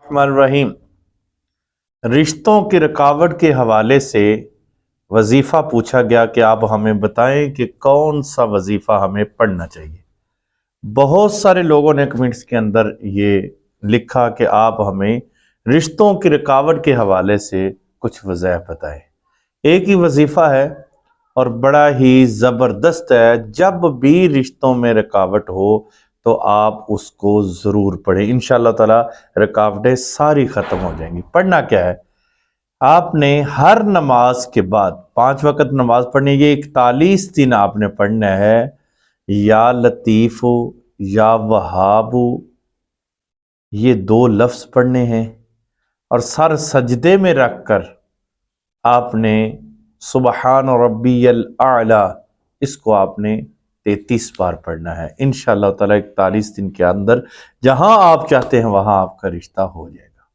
الرحمن الرحیم۔ رشتوں کی رکاوٹ کے حوالے سے وظیفہ پوچھا گیا کہ آپ ہمیں بتائیں کہ کون سا وظیفہ ہمیں پڑھنا چاہیے۔ بہت سارے لوگوں نے کمنٹس کے اندر یہ لکھا کہ آپ ہمیں رشتوں کی رکاوٹ کے حوالے سے کچھ وظائف بتائیں۔ ایک ہی وظیفہ ہے اور بڑا ہی زبردست ہے۔ جب بھی رشتوں میں رکاوٹ ہو تو آپ اس کو ضرور پڑھیں، انشاءاللہ تعالی رکاوٹیں ساری ختم ہو جائیں گی۔ پڑھنا کیا ہے؟ آپ نے ہر نماز کے بعد 5 وقت نماز پڑھنی ہے، یہ 41 دن آپ نے پڑھنا ہے۔ یا لطیف یا وہاب، یہ 2 لفظ پڑھنے ہیں، اور سر سجدے میں رکھ کر آپ نے سبحان ربی الاعلی، اس کو آپ نے 33 بار پڑھنا ہے۔ انشاءاللہ تعالی 41 دن کے اندر جہاں آپ چاہتے ہیں وہاں آپ کا رشتہ ہو جائے گا۔